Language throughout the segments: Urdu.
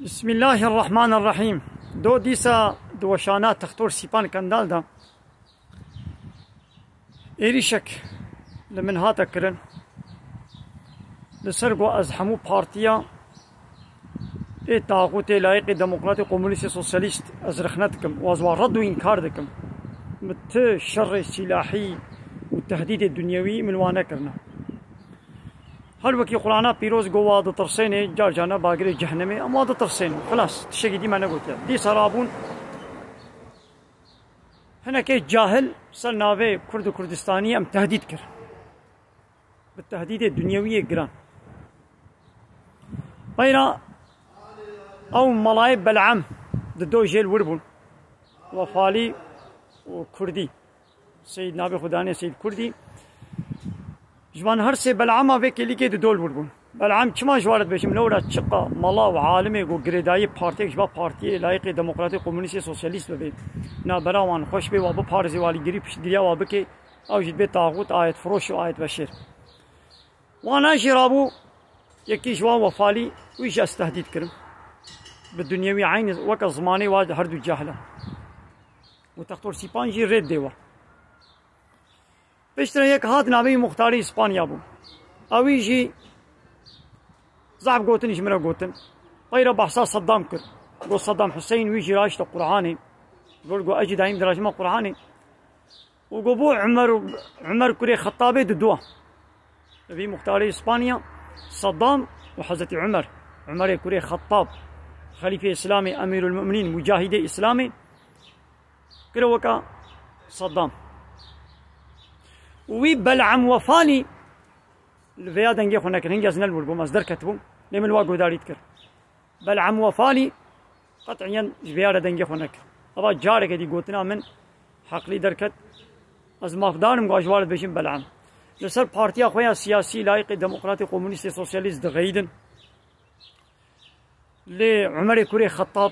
بسم الله الرحمن الرحيم. دو ديسا دوشانات تختور سيبان كندال دا إيريشك لمن هاتا كرن لسرقو أزحمو بارتيا إيه طاغوتي لايقي ديمقراطي كومونيستي سوسياليست أزرخنتكم وازوار ردو إنكار دكم مت الشر السلاحي والتهديد الدنيوي من وانا كرنا هل وكي قرانا بيروز قوة ضد طرسيني جار جانا باقري جهنمي أما ضد طرسيني خلاص تشيكي دي ما نقول دي سرابون هنا كي جاهل سلناوي كرد كردستانية أم تهديد كر بالتهديد الدنيوي قران غير أو ملايب بلعم ضدو جيل وربون وفالي وكردي سيد نابي خداني سيد كردي جوان هر سي بلعمه في كلي كي دول وربون بلعم كما جوارد بشم لورا تشقا ملا وعالمي جو غريداي بارتي جبا بارتي لايقي ديمقراطي كومونيستي سوسياليست بي نا براوان خوش بي وابو بارزي والي غري بشدريا وابكي او جد بي طاغوت آيت فروش وآيت بشير وانا جرابو يكي جوان وفالي ويش استهديد كرم بالدنيوي عين وك زماني واحد هردو جاهله وتختور سيبان جي ريد ديوا بشتري هيك هات نابي مختاري اسبانيا بو اوي جي زعب قوتن جمرة قوتن غير بحصا صدام كر قول صدام حسين ويجي راشد قرعاني قول اجي دايم دراجمه قرعاني وقبو عمر كوري خطابي ددوه نبي مختاري اسبانيا صدام وحضرت عمر كوري خطاب خليفة إسلامي أمير المؤمنين مجاهد إسلامي كروكا صدام وي بلعم وفاني الفيا دنجي خونا كرنجاز نلبل بو مصدر كتبو لمن واقو داري تكر بلعم وفاني قطعيا جبيارة دنجي خونا طبعا جارك دي قوتنا من حقلي دركت از مافدانم قاجوارد بشم بلعم لسر بارتيا خويا سياسي لايقي ديمقراطي كومونيستي سوسياليست دغيدن لعمر كوري خطاب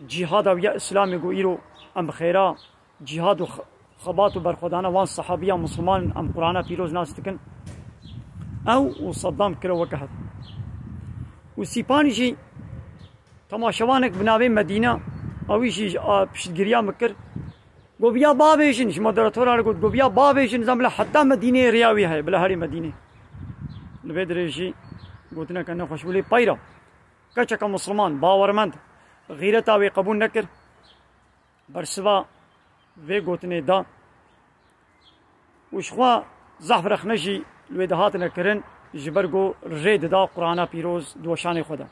جهاد ويا اسلامي قو ايرو ام خيرا جهاد خبات وبرخدانا وان صحابيا مسلمان ام قرانا بيروز ناس تكن او وصدام كرو وكهد وسيبانيجي تماشوانك بنابي مدينه او يجي بشدقريا مكر قوبيا بابيشن ايش مودراتور قلت قوبيا بابيشن زملا حتى مدينه رياوي هاي بلا هاري مدينه البدريجي قلتنا كنا خوشولي بايرا كچكا مسلمان باورمند غيرتا وي قبول نكر برسوا وي قوتني دا وشخوا زعفر خنجي الودهات نكرن جبرگو ريد دا قرانا بيروز دوشاني خدا